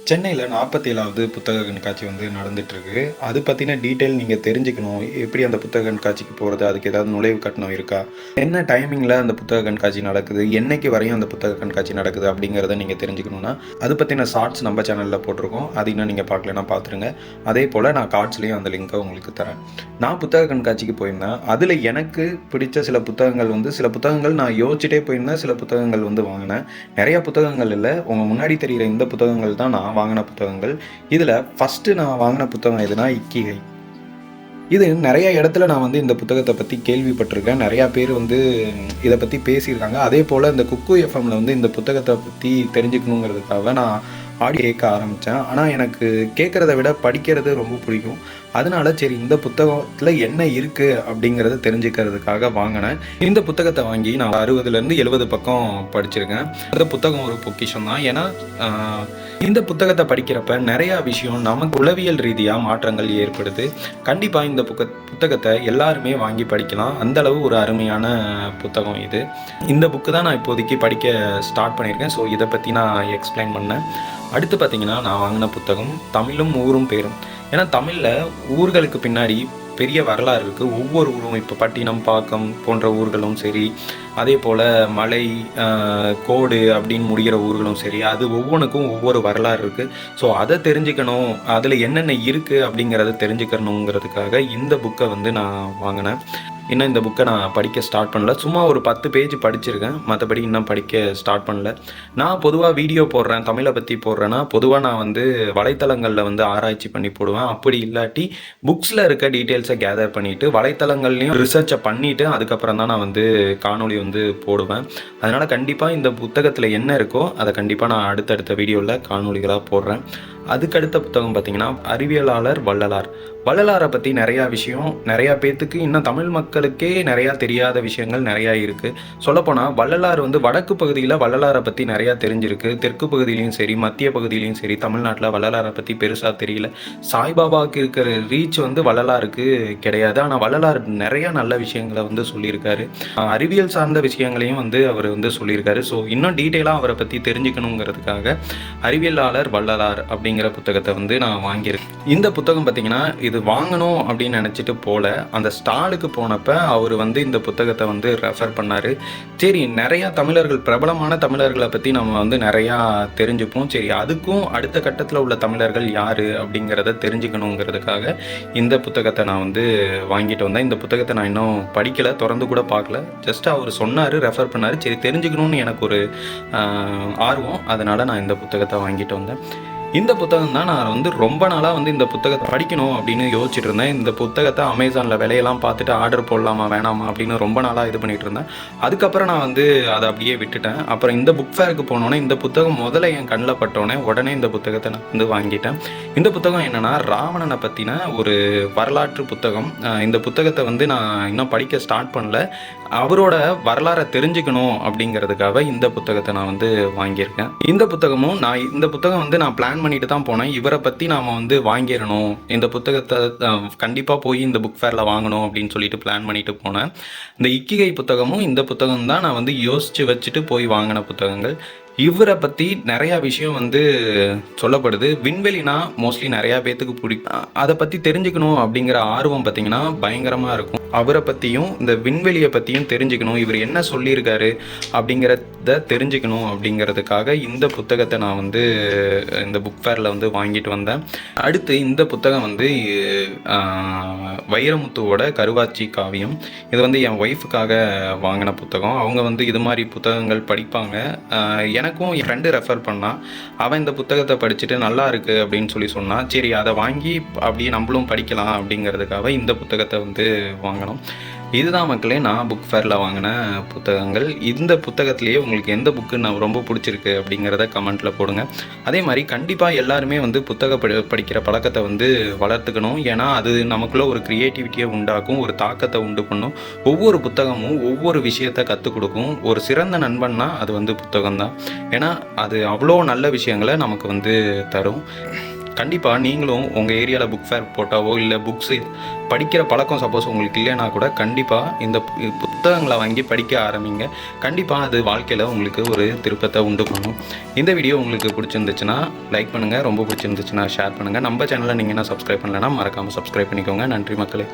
சென்னையில 47வது புத்தக கண்காட்சி நடந்துட்டுருக்கு. அது பத்தின டீட்டெயில் நீங்க தெரிஞ்சுக்கணும். எப்படி அந்த புத்தக கண்காட்சிக்கு போறது? அதுக்கு ஏதாவது நுழைவு கட்டணம் இருக்கா? என்ன டைமிங்ல அந்த புத்தக கண்காட்சி நடக்குது? என்னைக்கு வரையும் அந்த புத்தக கண்காட்சி நடக்குது? அப்படிங்கிறத நீங்க தெரிஞ்சுக்கணும்னா, அது பத்தின ஷார்ட்ஸ் நம்ம சேனல்ல போட்டிருக்கோம். அது இன்னும் நீங்க பார்க்கலன்னா பார்த்துருங்க. அதேபோல நான் கார்ட்ஸ்லயும் அந்த லிங்க்க உங்களுக்கு தரேன். நான் புத்தக கண்காட்சிக்கு போயிருந்தேன். அதுல எனக்கு பிடிச்ச சில புத்தகங்கள் சில புத்தகங்கள் நான் யோசிச்சுட்டே போயிருந்தேன். சில புத்தகங்கள் வாங்குனேன். நெறைய புத்தகங்கள் இல்ல. உங்க முன்னாடி தெரியிற இந்த புத்தகங்கள் தான் நான் வாங்கின புத்தகங்கள். இதில் ஃபஸ்ட்டு நான் வாங்கின புத்தகம் எதுனா இக்கிகை. இது நிறைய இடத்துல நான் இந்த புத்தகத்தை பற்றி கேள்விப்பட்டிருக்கேன். நிறையா பேர் இதை பற்றி பேசியிருக்காங்க. அதே போல் இந்த குக்கு எஃப்எம்மில் இந்த புத்தகத்தை பற்றி தெரிஞ்சுக்கணுங்கிறதுக்காக நான் ஆடியோ கேட்க ஆரம்பித்தேன். ஆனால் எனக்கு கேட்குறத விட படிக்கிறது ரொம்ப பிடிக்கும். அதனால சரி இந்த புத்தகத்தில் என்ன இருக்குது அப்படிங்கிறத தெரிஞ்சுக்கிறதுக்காக வாங்கினேன். இந்த புத்தகத்தை வாங்கி நான் 60லேருந்து 70 பக்கம் படிச்சிருக்கேன். அந்த புத்தகம் ஒரு பொக்கிஷம் தான். ஏன்னா இந்த புத்தகத்தை படிக்கிறப்ப நிறையா விஷயம் நமக்கு உளவியல் ரீதியாக மாற்றங்கள் ஏற்படுது. கண்டிப்பாக இந்த புத்தகத்தை எல்லாருமே வாங்கி படிக்கலாம். அந்தளவு ஒரு அருமையான புத்தகம் இது. இந்த புக்கு தான் நான் இப்போதைக்கு படிக்க ஸ்டார்ட் பண்ணியிருக்கேன். ஸோ இதை பற்றி நான் எக்ஸ்பிளைன் பண்ணேன். அடுத்து பார்த்திங்கன்னா நான் வாங்கின புத்தகம் தமிழும் ஊரும் பேரும். ஏன்னா தமிழில் ஊர்களுக்கு பின்னாடி பெரிய வரலாறு இருக்குது. ஒவ்வொரு ஊரும் இப்போ பட்டினம், பாக்கம் போன்ற ஊர்களும் சரி, அதே போல் மலை, கோடு அப்படின்னு முடிகிற ஊர்களும் சரி, அது ஒவ்வொன்றுக்கும் ஒவ்வொரு வரலாறு இருக்குது. ஸோ அதை தெரிஞ்சுக்கணும், அதில் என்னென்ன இருக்குது அப்படிங்கிறத தெரிஞ்சுக்கணுங்கிறதுக்காக இந்த புக்கை நான் வாங்கினேன். இன்னும் இந்த புக்கை நான் படிக்க ஸ்டார்ட் பண்ணல. சும்மா ஒரு 10 பேஜ் படிச்சிருக்கேன். மற்றபடி இன்னும் படிக்க ஸ்டார்ட் பண்ணல. நான் பொதுவாக வீடியோ போடுறேன், தமிழை பற்றி போடுறேன்னா பொதுவாக நான் வலைத்தளங்களில் ஆராய்ச்சி பண்ணி போடுவேன். அப்படி இல்லாட்டி புக்ஸில் இருக்க டீட்டெயில்ஸை கேதர் பண்ணிவிட்டு வலைத்தளங்கள்லையும் ரிசர்ச்சை பண்ணிவிட்டு அதுக்கப்புறம் தான் நான் காணொலி போடுவேன். அதனால் கண்டிப்பாக இந்த புத்தகத்தில் என்ன இருக்கோ அதை கண்டிப்பாக நான் அடுத்தடுத்த வீடியோவில் காணொலிகளாக போடுறேன். அதுக்கடுத்த புத்தகம் பார்த்திங்கன்னா அறிவியலாளர் வள்ளலார். வள்ளலாரை பற்றி நிறையா விஷயம் நிறையா பேர்த்துக்கு இன்னும் தமிழ் மக்களுக்கே நிறையா தெரியாத விஷயங்கள் நிறையா இருக்குது. சொல்லப்போனால் வள்ளலார் வடக்கு பகுதியில் வள்ளலாரை பற்றி நிறையா தெரிஞ்சிருக்கு. தெற்கு பகுதியிலையும் சரி, மத்திய பகுதியிலையும் சரி, தமிழ்நாட்டில் வள்ளலாரை பற்றி பெருசாக தெரியல. சாய்பாபாவுக்கு இருக்கிற ரீச் வள்ளலாருக்கு கிடையாது. ஆனால் வள்ளலார் நிறையா நல்ல விஷயங்களை சொல்லியிருக்காரு. அறிவியல் சார்ந்த விஷயங்களையும் அவர் சொல்லியிருக்காரு. ஸோ இன்னும் டீட்டெயிலாக அவரை பற்றி தெரிஞ்சுக்கணுங்கிறதுக்காக அறிவியலாளர் வள்ளலார் அப்படிங்கிற புத்தகத்தை நான் வாங்கியிருக்கேன். இந்த புத்தகம் பார்த்தீங்கன்னா இது வாங்கணும் அப்படின்னு நினச்சிட்டு போல அந்த ஸ்டாலுக்கு போனப்ப அவர் இந்த புத்தகத்தை ரெஃபர் பண்ணார். சரி, நிறையா தமிழர்கள், பிரபலமான தமிழர்களை பற்றி நம்ம நிறையா தெரிஞ்சுப்போம். சரி, அதுக்கும் அடுத்த கட்டத்தில் உள்ள தமிழர்கள் யார் அப்படிங்கிறத தெரிஞ்சுக்கணுங்கிறதுக்காக இந்த புத்தகத்தை நான் வாங்கிட்டு வந்தேன். இந்த புத்தகத்தை நான் இன்னும் படிக்கலை, திறந்து கூட பார்க்கல. ஜஸ்ட் அவர் சொன்னார், ரெஃபர் பண்ணார். சரி, தெரிஞ்சுக்கணும்னு எனக்கு ஒரு ஆர்வம். அதனால் நான் இந்த புத்தகத்தை வாங்கிட்டு வந்தேன். இந்த புத்தகம் தான் நான் ரொம்ப நாளாக இந்த புத்தகத்தை படிக்கணும் அப்படின்னு யோசிச்சுட்டு இருந்தேன். இந்த புத்தகத்தை அமேசானில் விலையெல்லாம் பார்த்துட்டு ஆர்டர் போடலாமா வேணாமா அப்படின்னு ரொம்ப நாளாக இது பண்ணிகிட்டு இருந்தேன். அதுக்கப்புறம் நான் அதை அப்படியே விட்டுட்டேன். அப்புறம் இந்த புக் ஃபேருக்கு போனோன்னே இந்த புத்தகம் முதல்ல என் கண்ணில் பட்டோன்னே உடனே இந்த புத்தகத்தை நான் வாங்கிட்டேன். இந்த புத்தகம் என்னென்னா ராவணனை பற்றின ஒரு வரலாற்று புத்தகம். இந்த புத்தகத்தை நான் இன்னும் படிக்க ஸ்டார்ட் பண்ணல. அவரோட வரலாறை தெரிஞ்சுக்கணும் அப்படிங்கிறதுக்காக இந்த புத்தகத்தை நான் வாங்கியிருக்கேன். இந்த புத்தகம் நான் பிளான் பண்ணிட்டு தான் போனேன். இவரை பற்றி நாம் வாங்கிடணும், இந்த புத்தகத்தை கண்டிப்பாக போய் இந்த புக் ஃபேரில் வாங்கணும் அப்படின்னு சொல்லிட்டு பிளான் பண்ணிட்டு போனேன். இந்த இக்கிகை புத்தகமும் இந்த புத்தகம் தான் நான் யோசித்து வச்சுட்டு போய் வாங்கின புத்தகங்கள். இவரை பற்றி நிறையா விஷயம் சொல்லப்படுது. விண்வெளினா மோஸ்ட்லி நிறையா பேர்த்துக்கு பிடிக்கும். அதை பற்றி தெரிஞ்சுக்கணும் அப்படிங்கிற ஆர்வம் பார்த்திங்கன்னா பயங்கரமாக இருக்கும். அவரை பற்றியும் இந்த விண்வெளியை பற்றியும் தெரிஞ்சுக்கணும், இவர் என்ன சொல்லியிருக்காரு அப்படிங்கிறத தெரிஞ்சுக்கணும் அப்படிங்கிறதுக்காக இந்த புத்தகத்தை நான் இந்த புக் ஃபேரில் வாங்கிட்டு வந்தேன். அடுத்து இந்த புத்தகம் வைரமுத்துவோட கருவாச்சி காவியம். இது என் ஒய்ஃபுக்காக வாங்கின புத்தகம். அவங்க இது மாதிரி புத்தகங்கள் படிப்பாங்க. எனக்கும் என் ஃப்ரெண்டு ரெஃபர் பண்ணான். அவன் இந்த புத்தகத்தை படிச்சுட்டு நல்லா இருக்குது அப்படின்னு சொன்னான். சரி, அதை வாங்கி அப்படியே நம்மளும் படிக்கலாம் அப்படிங்கிறதுக்காக இந்த புத்தகத்தை வாங்கணும். இதுதான் மக்களே நான் புக் ஃபேரில் வாங்கின புத்தகங்கள். இந்த புத்தகத்திலேயே உங்களுக்கு எந்த புக்கு நான் ரொம்ப பிடிச்சிருக்கு அப்படிங்கிறத கமெண்ட்டில் போடுங்க. அதே மாதிரி கண்டிப்பாக எல்லாருமே படிக்கிற பழக்கத்தை வளர்த்துக்கணும். ஏன்னா அது நமக்குள்ளே ஒரு க்ரியேட்டிவிட்டியை உண்டாக்கும், ஒரு தாக்கத்தை உண்டு பண்ணும். ஒவ்வொரு புத்தகமும் ஒவ்வொரு விஷயத்தை கற்றுக் கொடுக்கும். ஒரு சிறந்த நண்பன்னா அது புத்தகம் தான். ஏன்னா அது அவ்வளோ நல்ல விஷயங்களை நமக்கு தரும். கண்டிப்பாக நீங்களும் உங்கள் ஏரியாவில் புக் ஃபேர் போட்டாவோ இல்லை புக்ஸு படிக்கிற பழக்கம் சப்போஸ் உங்களுக்கு இல்லைன்னா கூட கண்டிப்பாக இந்த புத்தகங்களை வாங்கி படிக்க ஆரம்பிங்க. கண்டிப்பாக அது வாழ்க்கையில் உங்களுக்கு ஒரு திருப்பத்தை உண்டு பண்ணும். இந்த வீடியோ உங்களுக்கு பிடிச்சிருந்துச்சுன்னா லைக் பண்ணுங்கள், ரொம்ப பிடிச்சிருந்துச்சுன்னா ஷேர் பண்ணுங்கள். நம்ம சேனலை நீங்கள் என்ன சப்ஸ்கிரைப் பண்ணலைன்னா மறக்காமல் சப்ஸ்கிரைப் பண்ணிக்கோங்க. நன்றி மக்களே.